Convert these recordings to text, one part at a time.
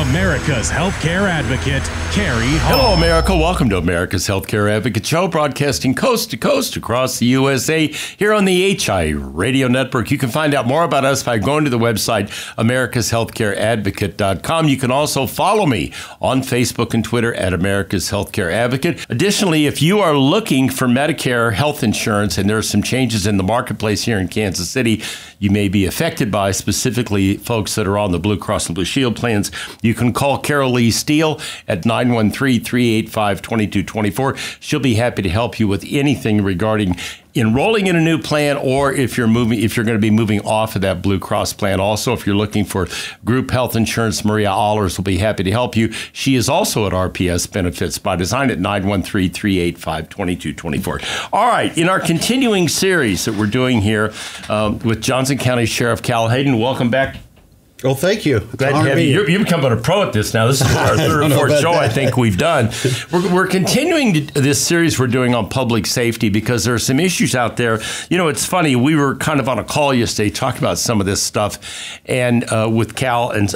America's healthcare advocate, Carrie Hall. Hello, America. Welcome to America's Healthcare Advocate Show, broadcasting coast to coast across the USA here on the HI Radio Network. You can find out more about us by going to the website, americashealthcareadvocate.com. You can also follow me on Facebook and Twitter at America's Healthcare Advocate. Additionally, if you are looking for Medicare health insurance and there are some changes in the marketplace here in Kansas City you may be affected by, specifically folks that are on the Blue Cross and Blue Shield plans, you can call Carol Lee Steele at 913-385-2224. She'll be happy to help you with anything regarding enrolling in a new plan, or if you're going to be moving off of that Blue Cross plan. Also, if you're looking for group health insurance, Maria Allers will be happy to help you. She is also at RPS Benefits by Design at 913-385-2224. All right, in our continuing series that we're doing here with Johnson County Sheriff Cal Hayden, welcome back. Well, thank you. Glad to have you. You're becoming a pro at this now. This is our third or fourth show I think we've done. We're continuing this series we're doing on public safety because there are some issues out there. You know, it's funny. We were kind of on a call yesterday talking about some of this stuff, and with Cal and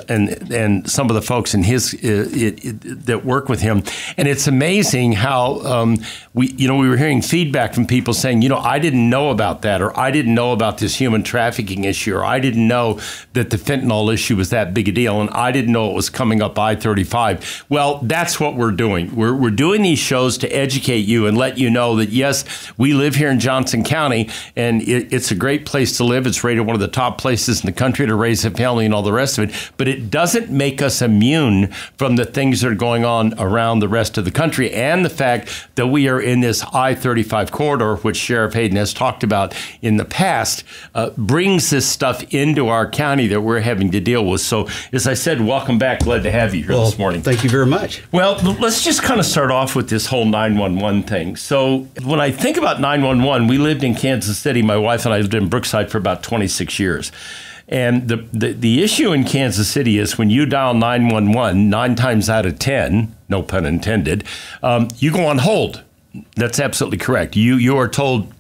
some of the folks in his that work with him, and it's amazing how we were hearing feedback from people saying, I didn't know about that, or I didn't know about this human trafficking issue, or I didn't know that the fentanyl issue was that big a deal, and I didn't know it was coming up I-35. Well, that's what we're doing. We're doing these shows to educate you and let you know that, yes, we live here in Johnson County, and it's a great place to live. It's rated one of the top places in the country to raise a family and all the rest of it, but it doesn't make us immune from the things that are going on around the rest of the country, and the fact that we are in this I-35 corridor, which Sheriff Hayden has talked about in the past, brings this stuff into our county that we're having to deal with. So, as I said, welcome back. Glad to have you here this morning. Thank you very much. Well, let's just kind of start off with this whole 911 thing. So, when I think about 911, we lived in Kansas City. My wife and I lived in Brookside for about 26 years. And the issue in Kansas City is when you dial 911, 9 times out of 10, no pun intended, you go on hold. That's absolutely correct. You are told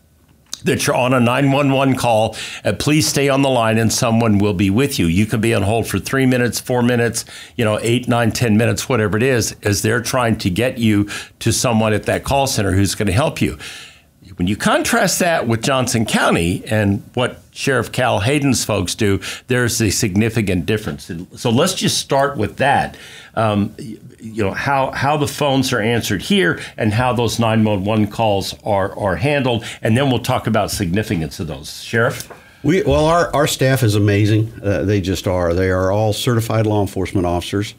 that you're on a 911 call, please stay on the line and someone will be with you. You can be on hold for 3 minutes, 4 minutes, 8, 9, 10 minutes, whatever it is, as they're trying to get you to someone at that call center who's going to help you. When you contrast that with Johnson County and what Sheriff Cal Hayden's folks do, there's a significant difference. So let's just start with that. How the phones are answered here and how those 911 calls are handled, and then we'll talk about significance of those. Sheriff? Our staff is amazing. They just are. They are all certified law enforcement officers,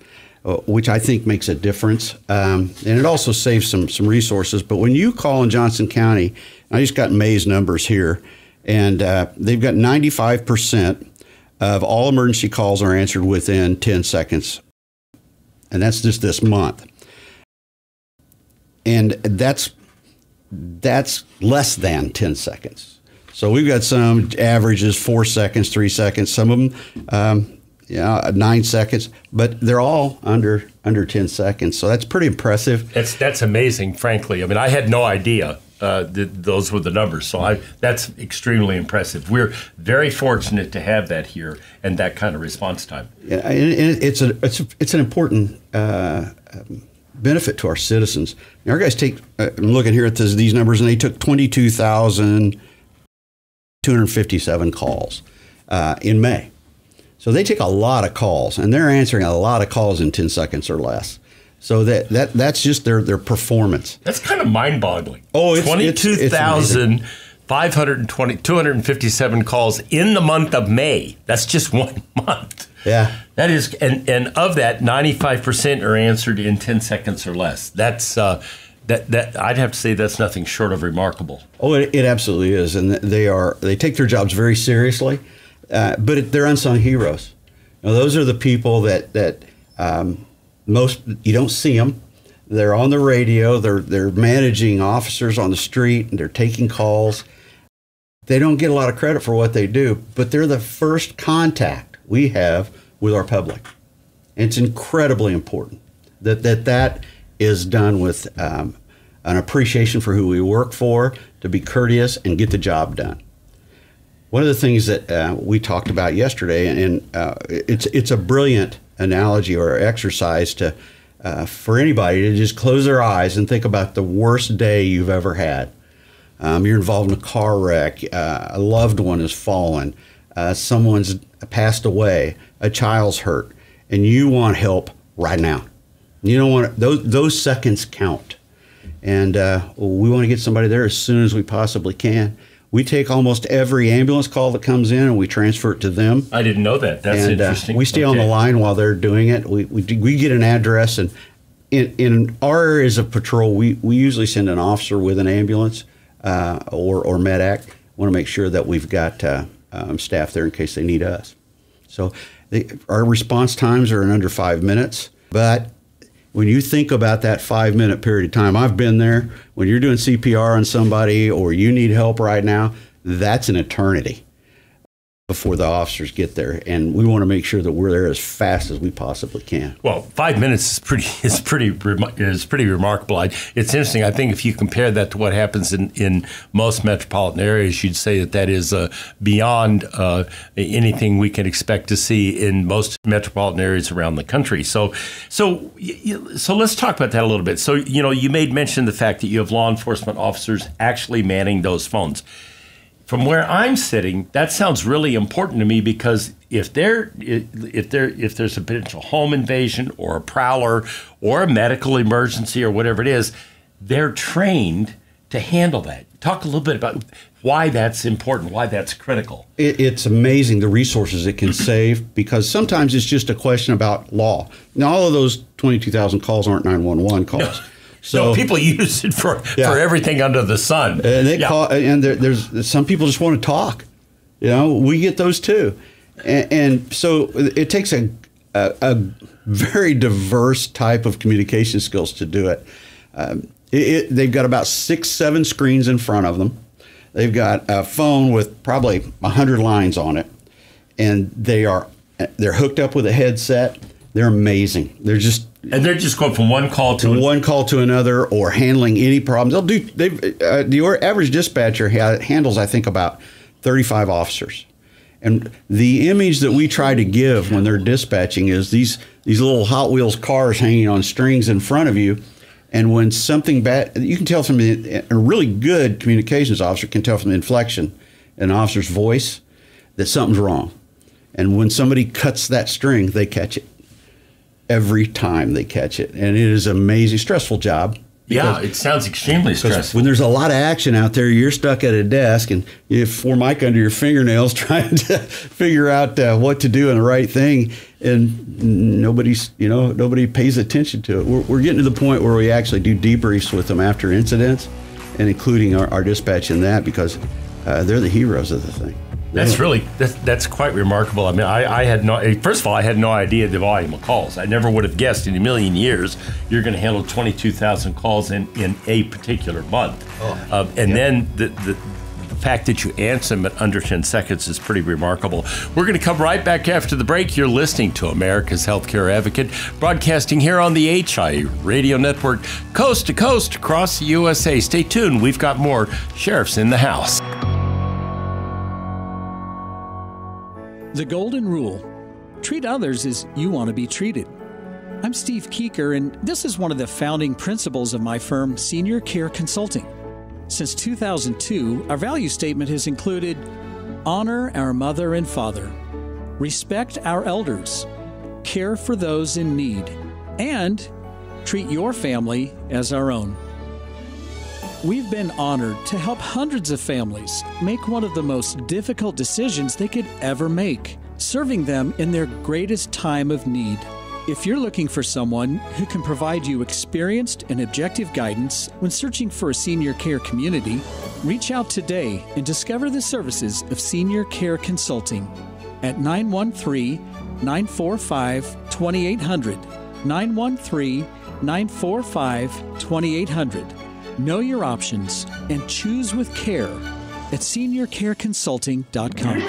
which I think makes a difference. And it also saves some resources. But when you call in Johnson County, I just got May's numbers here, and they've got 95% of all emergency calls are answered within 10 seconds. And that's just this month. And that's less than 10 seconds. So we've got some averages, 4 seconds, 3 seconds, some of them 9 seconds, but they're all under 10 seconds. So that's pretty impressive. That's amazing, frankly. I mean, I had no idea that those were the numbers. So that's extremely impressive. We're very fortunate to have that here and that kind of response time. Yeah, and it's an important benefit to our citizens. Our guys take, I'm looking here at these numbers, and they took 22,257 calls in May. So they take a lot of calls, and they're answering a lot of calls in 10 seconds or less. So that's just their performance. That's kind of mind-boggling. Oh, it's 22,257 calls in the month of May. That's just 1 month. Yeah. That is, and of that, 95% are answered in 10 seconds or less. That's that I'd have to say that's nothing short of remarkable. Oh, it absolutely is, and they take their jobs very seriously, but they're unsung heroes. Those are the people that most you don't see them. They're on the radio. They're managing officers on the street, and they're taking calls. They don't get a lot of credit for what they do, but they're the first contact we have with our public. And it's incredibly important that is done with an appreciation for who we work for, to be courteous and get the job done. One of the things that we talked about yesterday, and it's a brilliant analogy or exercise to for anybody to just close their eyes and think about the worst day you've ever had. You're involved in a car wreck, a loved one has fallen, someone's passed away, a child's hurt, and you want help right now. You don't want those seconds count, and we want to get somebody there as soon as we possibly can. We take almost every ambulance call that comes in and we transfer it to them. I didn't know that. That's interesting. We stay on the line while they're doing it. We get an address, and in our areas of patrol, we usually send an officer with an ambulance or medac. Want to make sure that we've got staff there in case they need us. So our response times are in under 5 minutes, but when you think about that 5-minute period of time, I've been there. When you're doing CPR on somebody or you need help right now, that's an eternity before the officers get there, and we want to make sure that we're there as fast as we possibly can. Well, 5 minutes is pretty remarkable. It's interesting. I think if you compare that to what happens in most metropolitan areas, you'd say that is beyond anything we can expect to see in most metropolitan areas around the country. So let's talk about that a little bit. So you made mention of the fact that you have law enforcement officers actually manning those phones. From where I'm sitting, that sounds really important to me, because if there's a potential home invasion or a prowler or a medical emergency or whatever it is, they're trained to handle that. Talk a little bit about why that's important, why that's critical. It's amazing the resources it can save, because sometimes it's just a question about law. Now, all of those 22,000 calls aren't 911 calls. No. So people use it for everything under the sun. And they call, and there's some people just want to talk. We get those too, and so it takes a very diverse type of communication skills to do it. They've got about 6-7 screens in front of them. They've got a phone with probably 100 lines on it, and they're hooked up with a headset. They're amazing. They're just going from one call to another, or handling any problems. The average dispatcher handles, I think, about 35 officers. And the image that we try to give when they're dispatching is these little Hot Wheels cars hanging on strings in front of you. And when something bad, you can tell from a really good communications officer can tell from the inflection in an officer's voice that something's wrong. And when somebody cuts that string, they catch it. Every time they catch it. And it is an amazing, stressful job. Yeah, it sounds extremely stressful. When there's a lot of action out there, you're stuck at a desk and you have formica under your fingernails trying to figure out what to do and the right thing, and nobody pays attention to it. We're getting to the point where we actually do debriefs with them after incidents, and including our dispatch in that, because they're the heroes of the thing. That's quite remarkable. I mean, first of all, I had no idea the volume of calls. I never would have guessed in a million years you're going to handle 22,000 calls in a particular month. Then the fact that you answer them at under 10 seconds is pretty remarkable. We're going to come right back after the break. You're listening to America's Healthcare Advocate, broadcasting here on the HI Radio Network, coast to coast across the USA. Stay tuned. We've got more Sheriffs in the House. The Golden Rule. Treat others as you want to be treated. I'm Steve Keeker, and this is one of the founding principles of my firm, Senior Care Consulting. Since 2002, our value statement has included honor our mother and father, respect our elders, care for those in need, and treat your family as our own. We've been honored to help hundreds of families make one of the most difficult decisions they could ever make, serving them in their greatest time of need. If you're looking for someone who can provide you experienced and objective guidance when searching for a senior care community, reach out today and discover the services of Senior Care Consulting at 913-945-2800, 913-945-2800. Know your options and choose with care at seniorcareconsulting.com.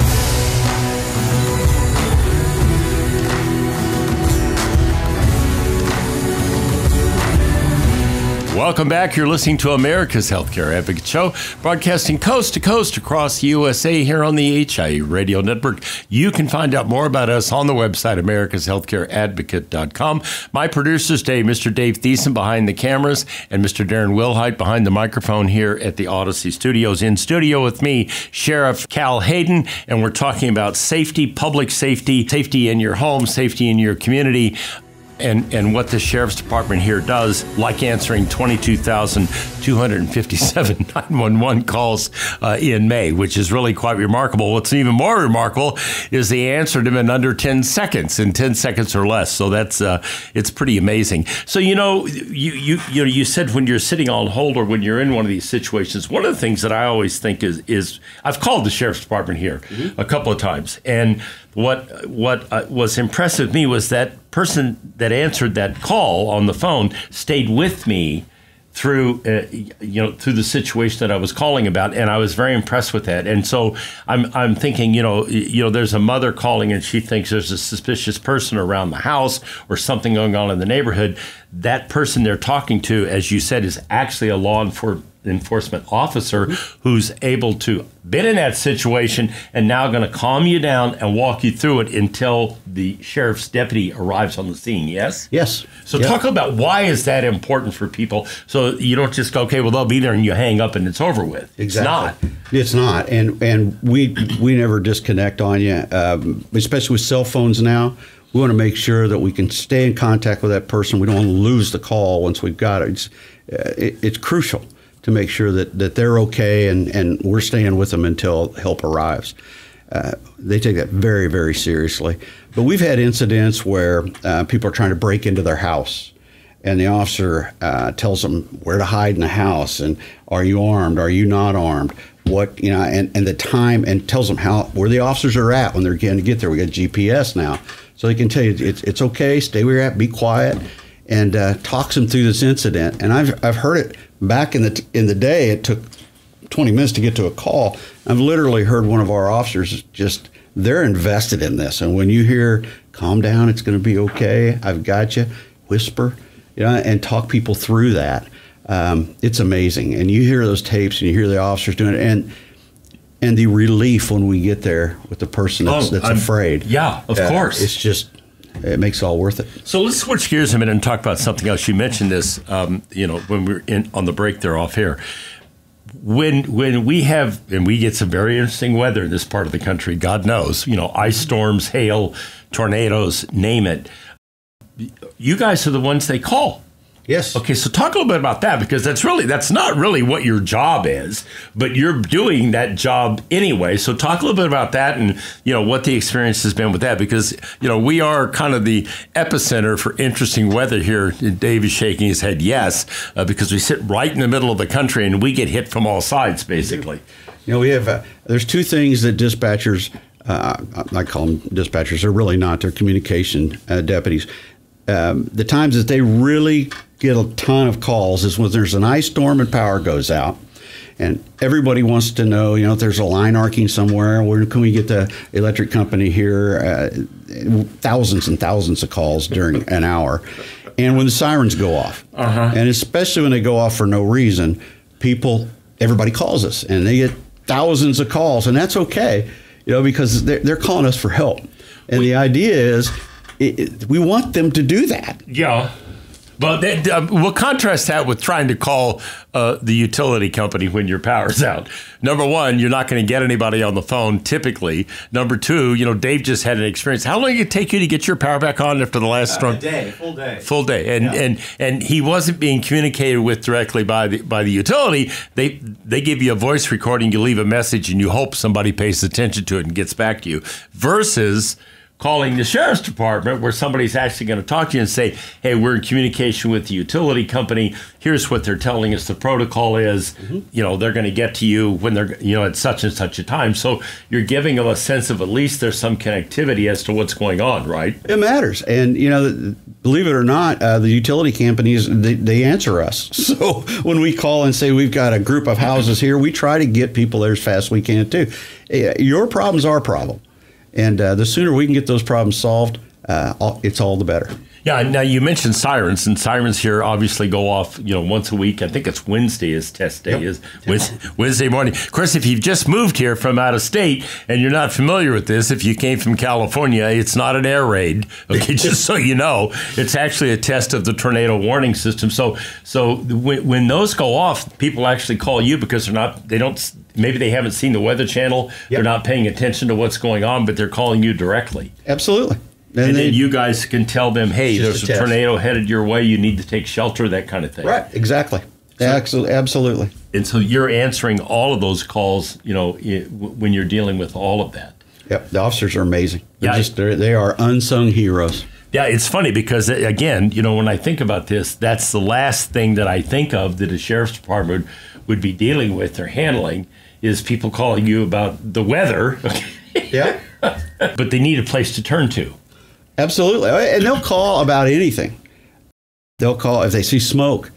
Welcome back. You're listening to America's Healthcare Advocate Show, broadcasting coast to coast across the USA here on the HIE Radio Network. You can find out more about us on the website, americashealthcareadvocate.com. My producers today, Mr. Dave Thiessen behind the cameras and Mr. Darren Wilhite behind the microphone here at the Odyssey Studios. In studio with me, Sheriff Cal Hayden, and we're talking about safety, public safety, safety in your home, safety in your community, and what the Sheriff's Department here does, like answering 22,257 911 calls in May, which is really quite remarkable. What's even more remarkable is they answered them in under 10 seconds, in 10 seconds or less. So that's it's pretty amazing. So, you said when you're sitting on hold or when you're in one of these situations, one of the things that I always think is I've called the Sheriff's Department here a couple of times, and what was impressive to me was that person that answered that call on the phone stayed with me through through the situation that I was calling about, and I was very impressed with that. And so I'm thinking, there's a mother calling and she thinks there's a suspicious person around the house or something going on in the neighborhood. That person they're talking to, as you said, is actually a law enforcement officer who's able to been in that situation and now going to calm you down and walk you through it until the sheriff's deputy arrives on the scene. Yes? Yes. So talk about why is that important for people, so you don't just go, okay, well, they'll be there, and you hang up and it's over with. Exactly. It's not. And we never disconnect on you, especially with cell phones now. We want to make sure that we can stay in contact with that person. We don't want to lose the call once we've got it. It's crucial to make sure that they're okay and we're staying with them until help arrives. They take that very, very seriously. But we've had incidents where people are trying to break into their house, and the officer tells them where to hide in the house, and are you armed? Are you not armed? And the time, and tells them where the officers are at when they're going to get there. We got GPS now, so they can tell you it's okay. Stay where you're at. Be quiet, and talks them through this incident. And I've heard it back in the day. It took 20 minutes to get to a call. I've literally heard one of our officers they're invested in this. And when you hear, calm down, it's going to be okay, I've got you, whisper, and talk people through that. It's amazing. And you hear those tapes and you hear the officers doing it, and the relief when we get there with the person that's afraid. Yeah, of course. It makes it all worth it. So let's switch gears a minute and talk about something else. You mentioned this, when we were on the break there off here. When we get some very interesting weather in this part of the country, God knows, ice storms, hail, tornadoes, name it. You guys are the ones they call. Yes. Okay, so talk a little bit about that, because that's not really what your job is, but you're doing that job anyway. So talk a little bit about that and, what the experience has been with that, because, we are kind of the epicenter for interesting weather here. Dave is shaking his head yes, because we sit right in the middle of the country and we get hit from all sides, basically. We have, there's two things that dispatchers, I call them dispatchers, they're really not, they're communication deputies. The times that they really get a ton of calls is when there's an ice storm and power goes out, and everybody wants to know, if there's a line arcing somewhere, where can we get the electric company here? Thousands and thousands of calls during an hour. And when the sirens go off, and especially when they go off for no reason, everybody calls us, and they get thousands of calls, and that's okay, because they're calling us for help. And the idea is, we want them to do that. Yeah. But we'll contrast that with trying to call the utility company when your power's out. Number one, you're not going to get anybody on the phone typically. Number two, Dave just had an experience. How long did it take you to get your power back on after the last storm? A day, full day. Full day. And he wasn't being communicated with directly by the utility. They give you a voice recording, you leave a message, and you hope somebody pays attention to it and gets back to you. Versus calling the Sheriff's Department, where somebody's actually going to talk to you and say, hey, we're in communication with the utility company. Here's what they're telling us the protocol is. They're going to get to you when they're, at such and such a time. So you're giving them a sense of at least there's some connectivity as to what's going on, right? It matters. And, believe it or not, the utility companies, they answer us. So when we call and say we've got a group of houses here, we try to get people there as fast as we can, too. Your problem's our problem. And the sooner we can get those problems solved, it's all the better. Yeah, now you mentioned sirens, and sirens here obviously go off, once a week. I think it's Wednesday is test day, is Wednesday morning. Of course, if you've just moved here from out of state and you're not familiar with this, if you came from California, it's not an air raid. Okay, just so you know, it's actually a test of the tornado warning system. So when those go off, people actually call you because maybe they haven't seen the Weather Channel. Yep. They're not paying attention to what's going on, but they're calling you directly. Absolutely. And then you guys can tell them, hey, there's a tornado headed your way. You need to take shelter, that kind of thing. Right, exactly. Absolutely. And so you're answering all of those calls, when you're dealing with all of that. Yep, the officers are amazing. They are unsung heroes. Yeah, it's funny because, again, when I think about this, that's the last thing that I think of that a sheriff's department would be dealing with or handling is people calling you about the weather. Yeah. But they need a place to turn to. Absolutely. And they'll call about anything. They'll call if they see smoke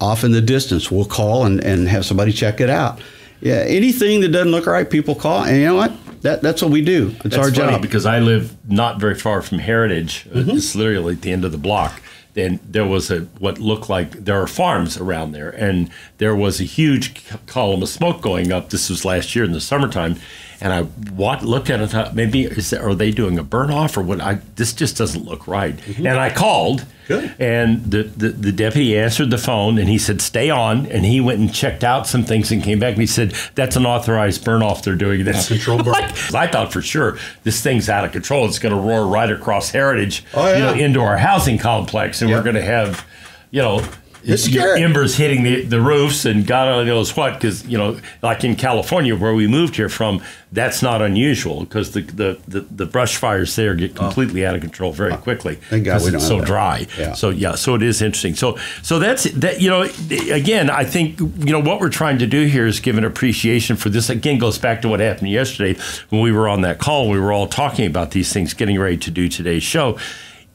off in the distance. We'll call and have somebody check it out. Yeah, anything that doesn't look right, people call. And you know what? That's what we do. That's our job. Because I live not very far from Heritage. Mm-hmm. It's literally at the end of the block. Then there was what looked like there are farms around there, and there was a huge column of smoke going up. This was last year in the summertime, and I looked at it and thought, maybe are they doing a burn off or what? This just doesn't look right. Mm-hmm. And I called. Good. And the deputy answered the phone, and he said, stay on. And he went and checked out some things and came back, and he said, that's an authorized burn-off they're doing. That's control burn. I thought for sure this thing's out of control. It's going to roar right across Heritage into our housing complex, and we're going to have, it's scary. Embers hitting the roofs and God only knows what, because, like in California where we moved here from, that's not unusual because the brush fires there get completely out of control very quickly because it's so dry. Yeah. So it is interesting. So that's that. Again, I think what we're trying to do here is give an appreciation for this. Again, goes back to what happened yesterday when we were on that call. We were all talking about these things, getting ready to do today's show.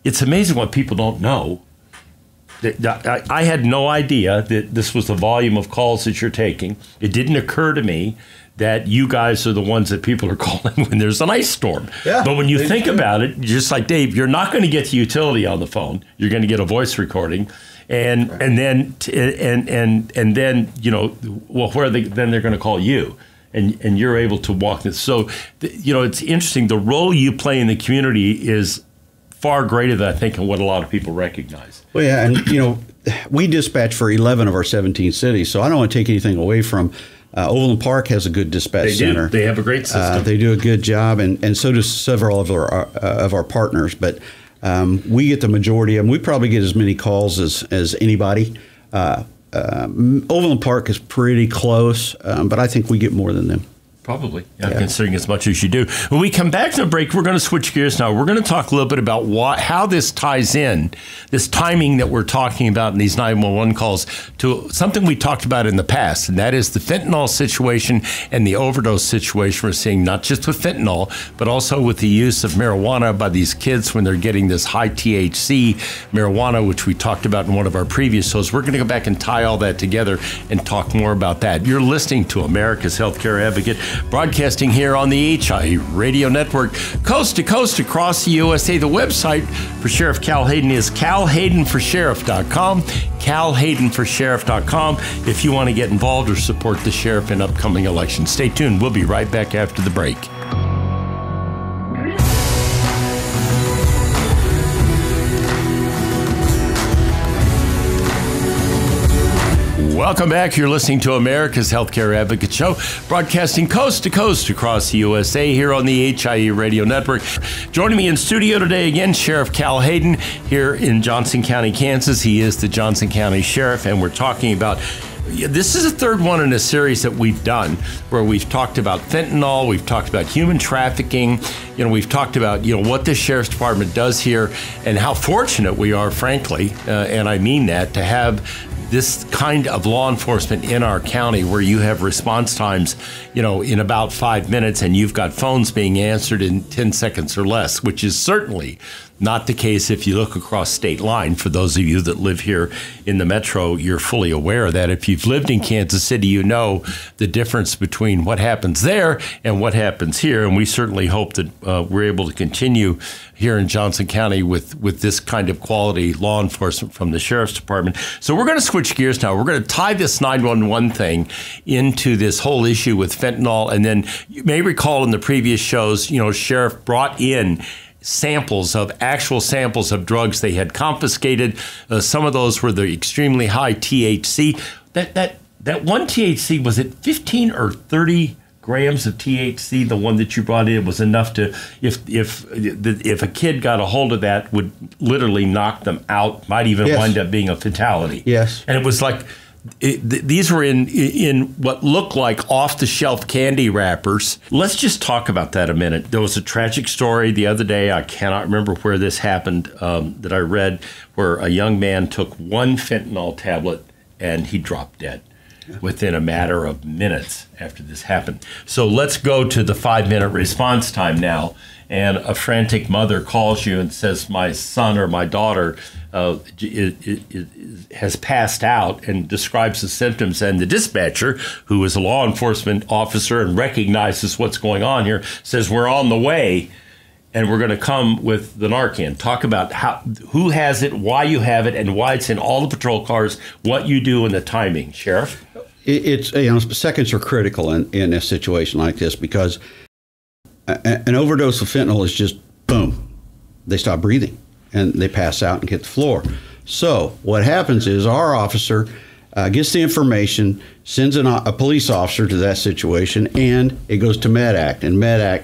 It's amazing what people don't know. I had no idea that this was the volume of calls that you're taking. It didn't occur to me that you guys are the ones that people are calling when there's an ice storm. Yeah, but when you think about it, just like Dave, you're not going to get the utility on the phone. You're going to get a voice recording, and then where then they're going to call you. And you're able to walk this. So, it's interesting. The role you play in the community is far greater than I think and what a lot of people recognize. Well, yeah, and we dispatch for 11 of our 17 cities, so I don't want to take anything away from Overland Park has a good dispatch center. They have a great system. They do a good job, and so do several of our partners. But we get the majority of them. We probably get as many calls as anybody. Overland Park is pretty close, but I think we get more than them. Probably, considering as much as you do. When we come back from the break, we're going to switch gears now. We're going to talk a little bit about how this ties in, this timing that we're talking about in these 911 calls, to something we talked about in the past, and that is the fentanyl situation and the overdose situation we're seeing, not just with fentanyl, but also with the use of marijuana by these kids when they're getting this high THC marijuana, which we talked about in one of our previous shows. We're going to go back and tie all that together and talk more about that. You're listening to America's Healthcare Advocate, broadcasting here on the HI Radio Network, coast to coast across the USA. The website for Sheriff Cal Hayden is calhaydenforsheriff.com, calhaydenforsheriff.com, if you want to get involved or support the sheriff in upcoming elections. Stay tuned. We'll be right back after the break. Welcome back. You're listening to America's Healthcare Advocate Show, broadcasting coast to coast across the USA here on the HIE Radio Network. Joining me in studio today again, Sheriff Cal Hayden here in Johnson County, Kansas. He is the Johnson County Sheriff, and we're talking about this is the third one in a series that we've done where we've talked about fentanyl, we've talked about human trafficking, we've talked about, what the Sheriff's Department does here and how fortunate we are, frankly, and I mean that, to have this kind of law enforcement in our county where you have response times, in about 5 minutes and you've got phones being answered in 10 seconds or less, which is certainly Not the case if you look across state line. For those of you that live here in the metro, you're fully aware of that. If you've lived in Kansas City, you know the difference between what happens there and what happens here. And we certainly hope that we're able to continue here in Johnson County with this kind of quality law enforcement from the Sheriff's Department. So we're going to switch gears now. We're going to tie this 911 thing into this whole issue with fentanyl. And then you may recall in the previous shows, Sheriff brought in actual samples of drugs they had confiscated. Some of those were the extremely high THC. That one THC, was it 15 or 30 grams of THC? The one that you brought in was enough to, if a kid got a hold of that, would literally knock them out. Might even wind up being a fatality. Yes, and it was like. These were in what looked like off-the-shelf candy wrappers. Let's just talk about that a minute. There was a tragic story the other day. I cannot remember where this happened, that I read, where a young man took one fentanyl tablet and he dropped dead within a matter of minutes after this happened. So let's go to the 5-minute response time now. And a frantic mother calls you and says, my son or my daughter has passed out, and describes the symptoms. And the dispatcher, who is a law enforcement officer and recognizes what's going on here, says, we're on the way and we're going to come with the Narcan. Talk about who has it, why you have it, and why it's in all the patrol cars, what you do, and the timing. Sheriff? Seconds are critical in a situation like this, because an overdose of fentanyl is just boom, they stop breathing and they pass out and hit the floor. So what happens is our officer gets the information, sends a police officer to that situation, and it goes to MedAct. And MedAct,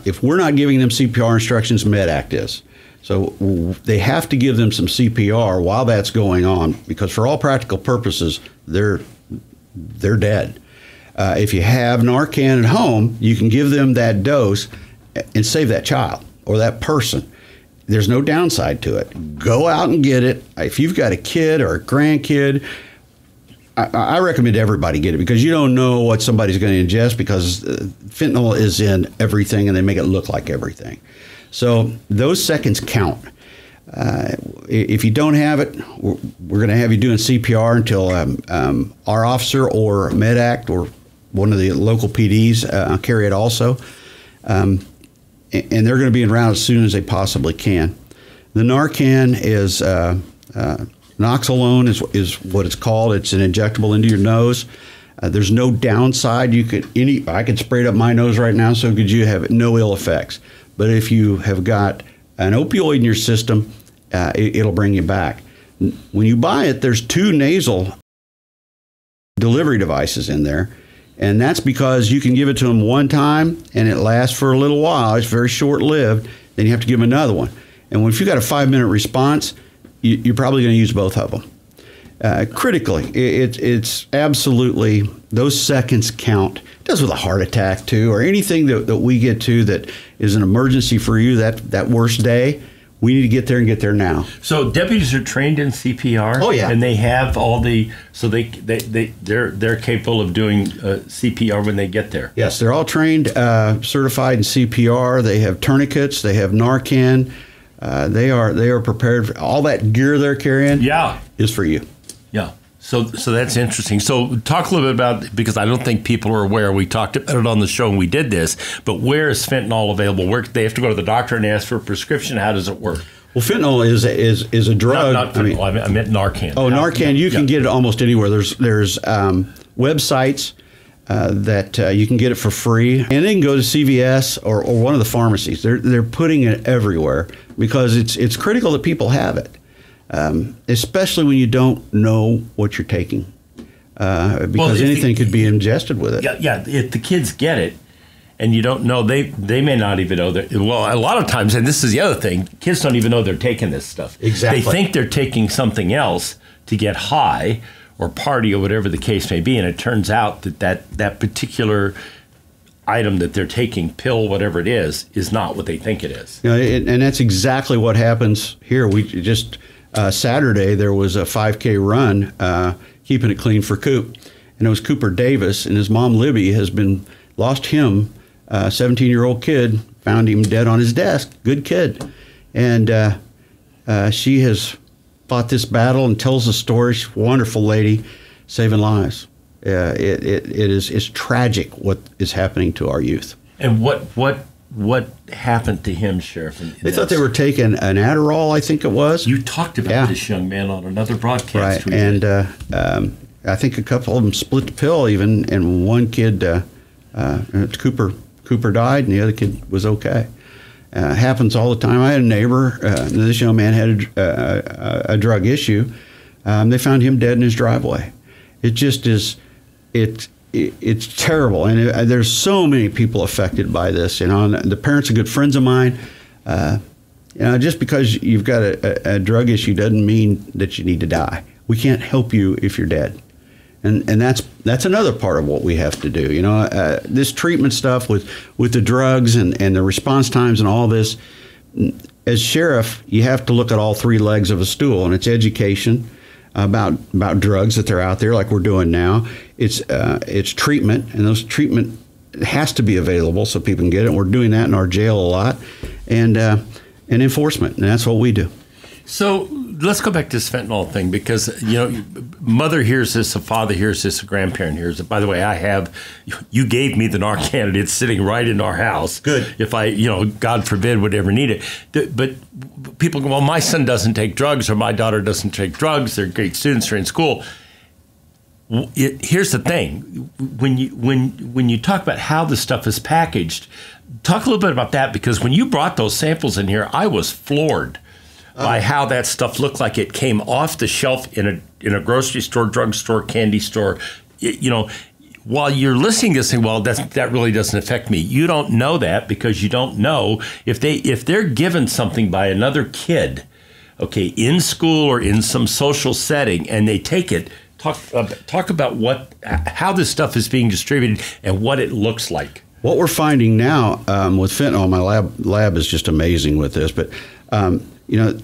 if we're not giving them CPR instructions, MedAct is. So they have to give them some CPR while that's going on, because for all practical purposes, they're dead. If you have Narcan at home, you can give them that dose and save that child or that person. There's no downside to it. Go out and get it. If you've got a kid or a grandkid, I recommend everybody get it, because you don't know what somebody's going to ingest, because fentanyl is in everything and they make it look like everything. So those seconds count. If you don't have it, we're going to have you doing CPR until our officer or MedAct or one of the local PDs carry it also. And they're going to be around as soon as they possibly can. The Narcan is Noxolone is what it's called. It's an injectable into your nose. There's no downside. I could spray it up my nose right now, so could you, have no ill effects. But if you have got an opioid in your system, it'll bring you back. When you buy it, there's 2 nasal delivery devices in there. And that's because you can give it to them one time and it lasts for a little while. It's very short-lived. Then you have to give them another one. And if you've got a 5-minute response, you're probably going to use both of them. Critically, it's absolutely, those seconds count. It does with a heart attack, too, or anything that we get to that is an emergency for you that worst day. We need to get there and get there now. So deputies are trained in CPR. Oh yeah, and they have all the, so they're capable of doing CPR when they get there. Yes, they're all trained, certified in CPR. They have tourniquets. They have Narcan. They are prepared for all that gear they're carrying. Yeah, is for you. Yeah. So that's interesting. So talk a little bit about, because I don't think people are aware, we talked about it on the show and we did this, but where is fentanyl available? Where they have to go to the doctor and ask for a prescription? How does it work? Well, fentanyl is a drug. Not fentanyl, I meant Narcan. Oh, Narcan, you can get it almost anywhere. There's websites that you can get it for free. And they can go to CVS or one of the pharmacies. They're putting it everywhere because it's critical that people have it. Especially when you don't know what you're taking, because anything could be ingested with it. Yeah. If the kids get it, and you don't know, they may not even know that. Well, a lot of times, and this is the other thing, kids don't even know they're taking this stuff. Exactly. They think they're taking something else to get high or party or whatever the case may be, and it turns out that particular item that they're taking, pill, whatever it is not what they think it is. And that's exactly what happens here. We just. Saturday, there was a 5K run, keeping it clean for Coop. And it was Cooper Davis, and his mom, Libby, lost him, 17-year-old kid, found him dead on his desk. Good kid. And she has fought this battle and tells the story. She's a wonderful lady, saving lives. It's tragic what is happening to our youth. And what happened to him, Sheriff? They thought they were taking an Adderall, I think it was. You talked about this young man on another broadcast. Right, and I think a couple of them split the pill even, and one kid, Cooper died, and the other kid was okay. Happens all the time. I had a neighbor, this young man had a drug issue. They found him dead in his driveway. It just is, it's terrible, and there's so many people affected by this. And the parents are good friends of mine. Just because you've got a drug issue doesn't mean that you need to die. We can't help you if you're dead, and that's another part of what we have to do. This treatment stuff with the drugs and the response times and all this. As sheriff, you have to look at all three legs of a stool, and it's education about drugs that they're out there, like we're doing now. It's treatment, and those treatment has to be available so people can get it. And we're doing that in our jail a lot, and enforcement, and that's what we do. So let's go back to this fentanyl thing, because mother hears this, a father hears this, a grandparent hears it. By the way, you gave me the Narcan, and it's sitting right in our house. Good. If I, God forbid, would ever need it. But people go, well, my son doesn't take drugs, or my daughter doesn't take drugs. They're great students, they're in school. Here's the thing: when you talk about how the stuff is packaged, talk a little bit about that, because when you brought those samples in here, I was floored by how that stuff looked like it came off the shelf in a grocery store, drugstore, candy store. While you're listening to this thing, well, that really doesn't affect me. You don't know that, because you don't know if they're given something by another kid, okay, in school or in some social setting, and they take it. Talk about how this stuff is being distributed and what it looks like. What we're finding now with fentanyl, my lab is just amazing with this, but you've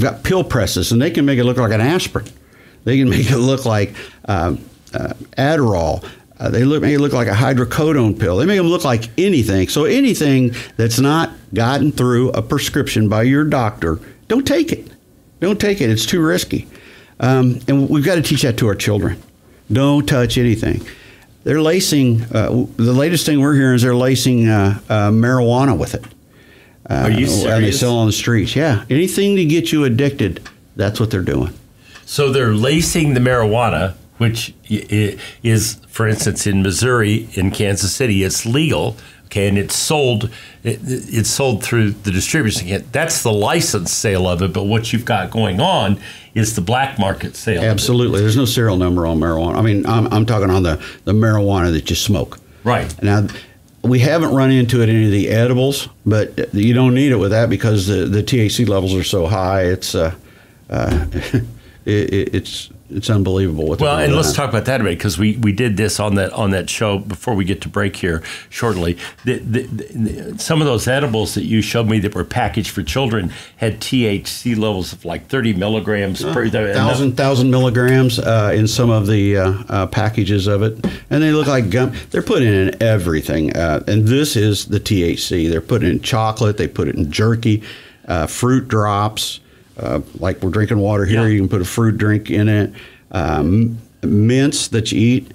got pill presses, and they can make it look like an aspirin. They can make it look like Adderall. They make it look like a hydrocodone pill. They make them look like anything. So anything that's not gotten through a prescription by your doctor, don't take it. Don't take it. It's too risky. And we've got to teach that to our children. Don't touch anything. They're lacing, the latest thing we're hearing is they're lacing marijuana with it. Are you serious? And they sell on the streets. Yeah. Anything to get you addicted, that's what they're doing. So they're lacing the marijuana, which is, for instance, in Missouri, in Kansas City, it's legal. Okay, and it's sold through the distributors. That's the licensed sale of it, but what you've got going on is the black market sale. Absolutely. There's no serial number on marijuana. I mean, I'm talking on the marijuana that you smoke. Right. Now, we haven't run into it in any of the edibles, but you don't need it with that, because the THC levels are so high. It's unbelievable. Well, and let's talk about that a bit, because we did this on that show before we get to break here shortly. Some of those edibles that you showed me that were packaged for children had THC levels of like 30 milligrams per 1,000 milligrams in some of the packages of it, and they look like gum. They're putting in everything, and this is the THC. They're putting in chocolate. They put it in jerky, fruit drops. Like we're drinking water here, You can put a fruit drink in it. Mints that you eat.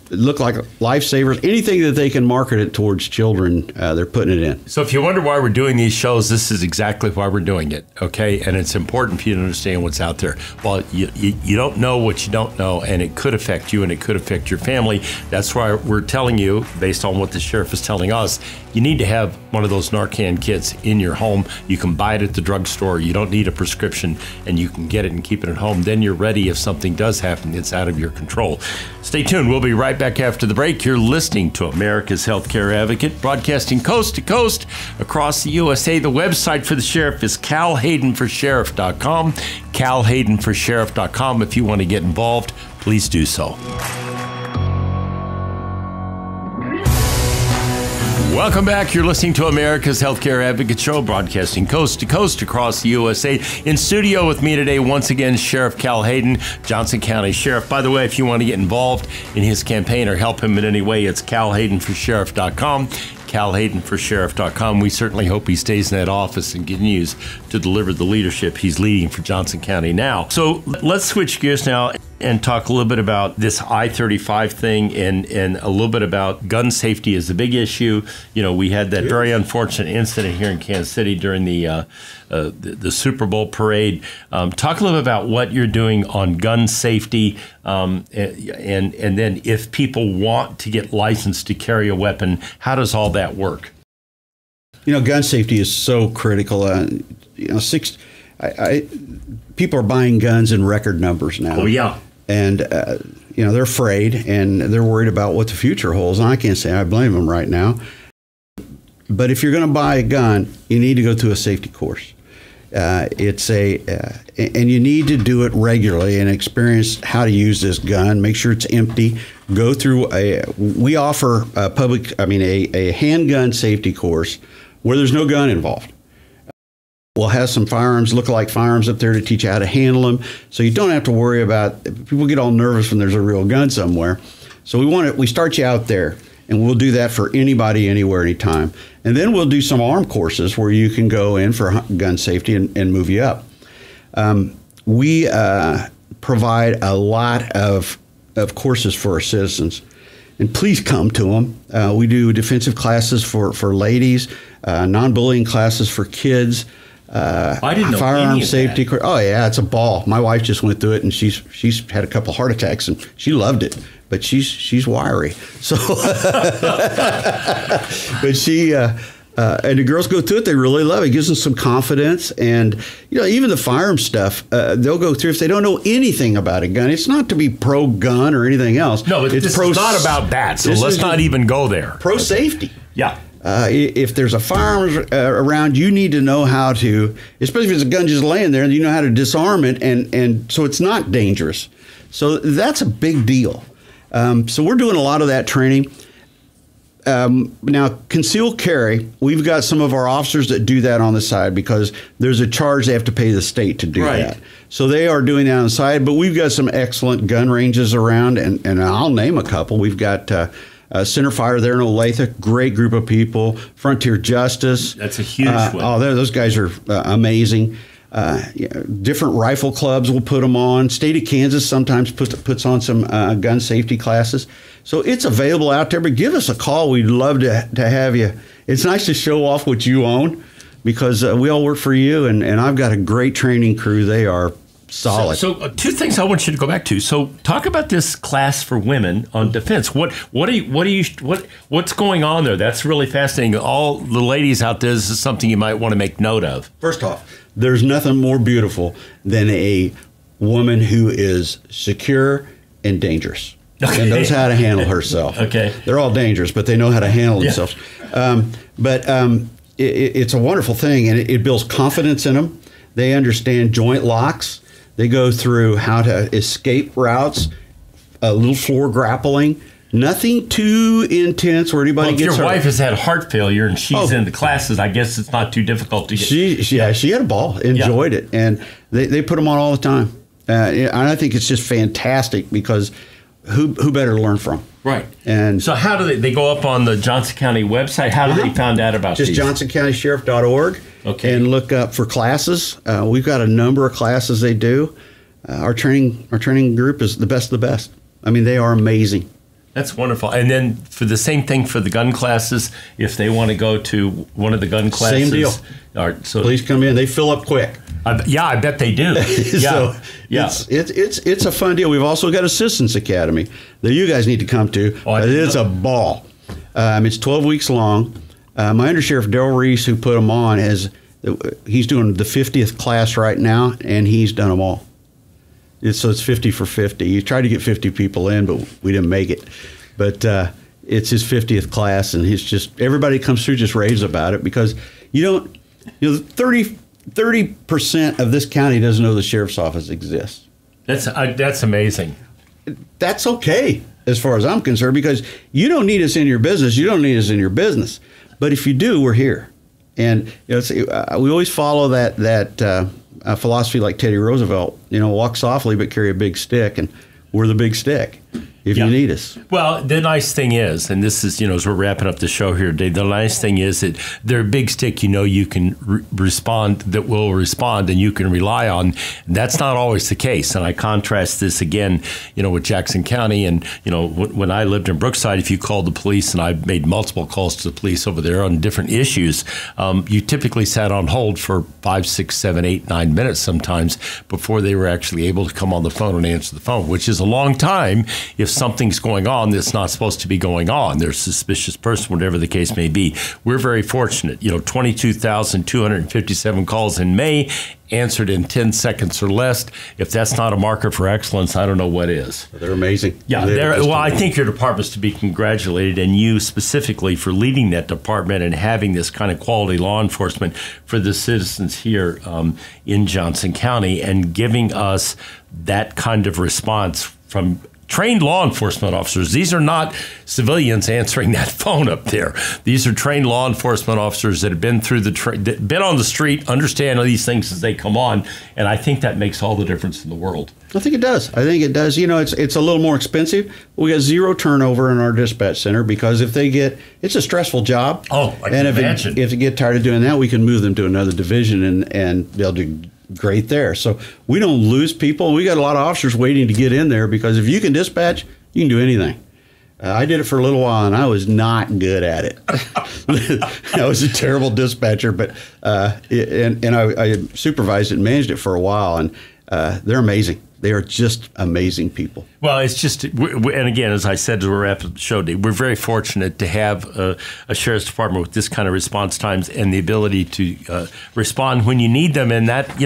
Look like lifesavers. Anything that they can market it towards children, they're putting it in. So if you wonder why we're doing these shows, this is exactly why we're doing it, okay? And it's important for you to understand what's out there. Well, you don't know what you don't know, and it could affect you, and it could affect your family. That's why we're telling you, based on what the sheriff is telling us, you need to have one of those Narcan kits in your home. You can buy it at the drugstore. You don't need a prescription, and you can get it and keep it at home. Then you're ready if something does happen. It's out of your control. Stay tuned. We'll be right back after the break. You're listening to America's Healthcare Advocate, broadcasting coast to coast across the USA. The website for the sheriff is calhaydenforsheriff.com, calhaydenforsheriff.com. If you want to get involved, please do so. Welcome back. You're listening to America's Healthcare Advocate Show, broadcasting coast to coast across the USA. In studio with me today, once again, Sheriff Cal Hayden, Johnson County Sheriff. By the way, if you want to get involved in his campaign or help him in any way, it's calhaydenforsheriff.com, Cal Hayden for sheriff.com. We certainly hope he stays in that office and continues to deliver the leadership he's leading for Johnson County now. So let's switch gears now and talk a little bit about this I-35 thing and a little bit about gun safety is a big issue. You know, we had that very unfortunate incident here in Kansas City during the Super Bowl parade. Talk a little bit about what you're doing on gun safety, and then if people want to get licensed to carry a weapon, how does all that work? You know, gun safety is so critical. People are buying guns in record numbers now. Oh, yeah. And, they're afraid and they're worried about what the future holds. And I can't say I blame them right now. But if you're going to buy a gun, you need to go through a safety course. And you need to do it regularly and experience how to use this gun. Make sure it's empty. Go through we offer a handgun safety course where there's no gun involved. We'll have some firearms, look-alike firearms up there to teach you how to handle them, so you don't have to worry about. People get all nervous when there's a real gun somewhere. So we start you out there, and we'll do that for anybody, anywhere, anytime. And then we'll do some arm courses where you can go in for gun safety and move you up. We provide a lot of courses for our citizens, and please come to them. We do defensive classes for ladies, non-bullying classes for kids. I didn't know firearm safety. that. Oh yeah, it's a ball. My wife just went through it, and she's had a couple heart attacks, and she loved it. But she's wiry, so. But she and the girls go through it. They really love it. It gives them some confidence, and even the firearm stuff. They'll go through if they don't know anything about a gun. It's not to be pro gun or anything else. No, it's not about that. So let's not even go there. Pro safety. Yeah. If there's a firearm around, you need to know how to, especially if it's a gun just laying there, you know how to disarm it, and so it's not dangerous. So that's a big deal. So we're doing a lot of that training. Now, concealed carry, we've got some of our officers that do that on the side because there's a charge they have to pay the state to do that. So they are doing that on the side, but we've got some excellent gun ranges around, and I'll name a couple. We've got Centerfire there in Olathe, great group of people. Frontier Justice. That's a huge one. Oh, those guys are amazing. Different rifle clubs will put them on. State of Kansas sometimes puts on some gun safety classes. So it's available out there, but give us a call. We'd love to have you. It's nice to show off what you own because we all work for you, and I've got a great training crew. They are solid. So two things I want you to go back to. So talk about this class for women on defense. What's going on there? That's really fascinating. All the ladies out there, this is something you might want to make note of. First off, there's nothing more beautiful than a woman who is secure and dangerous. Okay. And knows how to handle herself. Okay. They're all dangerous, but they know how to handle themselves. It's a wonderful thing, and it builds confidence in them. They understand joint locks. They go through how to escape routes, a little floor grappling. Nothing too intense where anybody gets hurt. If your wife has had heart failure and she's in the classes, I guess it's not too difficult to get. She had a ball, enjoyed it, and they put them on all the time. And I think it's just fantastic because who better to learn from? Right. And so how do they go up on the Johnson County website? How do they find out about just these? JohnsonCountySheriff.org. Okay. And look up for classes. We've got a number of classes they do. Our training group is the best of the best. I mean, they are amazing. That's wonderful. And then for the same thing for the gun classes, if they want to go to one of the gun classes. Same deal. So please come in. They fill up quick. I bet they do. So it's a fun deal. We've also got Assistance Academy that you guys need to come to. It's a ball. It's 12 weeks long. My Undersheriff Darrell Reese, who put them on, he's doing the 50th class right now, and he's done them all. So it's 50 for 50. You tried to get 50 people in, but we didn't make it. But it's his 50th class, and everybody comes through just raves about it because 30% of this county doesn't know the sheriff's office exists. That's amazing. That's okay as far as I'm concerned because you don't need us in your business. You don't need us in your business. But if you do, we're here. And we always follow that philosophy like Teddy Roosevelt. Walk softly but carry a big stick, and we're the big stick. if you need us. Well, the nice thing is, and this is, as we're wrapping up the show here today, the nice thing is that they're a big stick, you can respond, that will respond, and you can rely on. That's not always the case. And I contrast this again, with Jackson County. And, when I lived in Brookside, if you called the police, and I made multiple calls to the police over there on different issues, you typically sat on hold for 5, 6, 7, 8, 9 minutes sometimes before they were actually able to come on the phone and answer the phone, which is a long time if something's going on that's not supposed to be going on. There's a suspicious person, whatever the case may be. We're very fortunate. 22,257 calls in May, answered in 10 seconds or less. If that's not a marker for excellence, I don't know what is. They're amazing. Yeah, I think your department's to be congratulated, and you specifically for leading that department and having this kind of quality law enforcement for the citizens here in Johnson County, and giving us that kind of response from trained law enforcement officers. These are not civilians answering that phone up there. These are trained law enforcement officers that have been through been on the street, understand these things as they come on, and I think that makes all the difference in the world. I think it does. It's a little more expensive. We got zero turnover in our dispatch center because it's a stressful job. Oh, I can imagine. If they get tired of doing that, we can move them to another division and they'll do great there. So we don't lose people. We got a lot of officers waiting to get in there because if you can dispatch, you can do anything. I did it for a little while and I was not good at it. I was a terrible dispatcher, but I supervised it and managed it for a while, and they're amazing. They are just amazing people. Well, it's just, and again, as I said, as we're wrapping up the show today, we're very fortunate to have a sheriff's department with this kind of response times and the ability to respond when you need them. And that,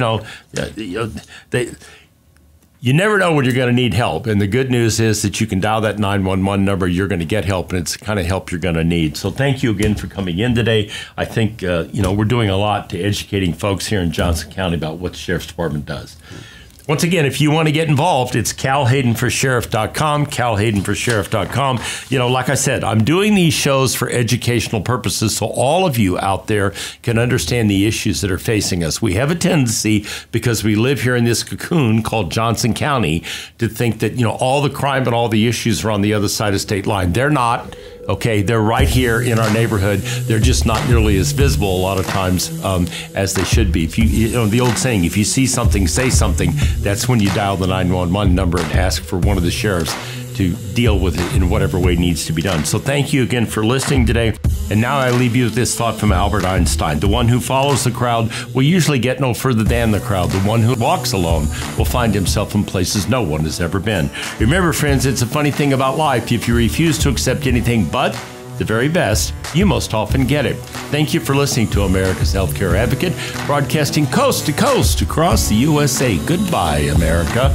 you never know when you're going to need help. And the good news is that you can dial that 911 number. You're going to get help, and it's the kind of help you're going to need. So thank you again for coming in today. I think, we're doing a lot to educating folks here in Johnson County about what the sheriff's department does. Once again, if you want to get involved, it's calhaydenforsheriff.com, calhaydenforsheriff.com. Like I said, I'm doing these shows for educational purposes so all of you out there can understand the issues that are facing us. We have a tendency, because we live here in this cocoon called Johnson County, to think that, all the crime and all the issues are on the other side of state line. They're not. Okay, they're right here in our neighborhood. They're just not nearly as visible a lot of times as they should be. If the old saying, if you see something, say something. That's when you dial the 911 number and ask for one of the sheriffs to deal with it in whatever way needs to be done. So thank you again for listening today. And now I leave you with this thought from Albert Einstein. The one who follows the crowd will usually get no further than the crowd. The one who walks alone will find himself in places no one has ever been. Remember, friends, it's a funny thing about life. If you refuse to accept anything but the very best, you most often get it. Thank you for listening to America's Healthcare Advocate, broadcasting coast to coast across the USA. Goodbye, America.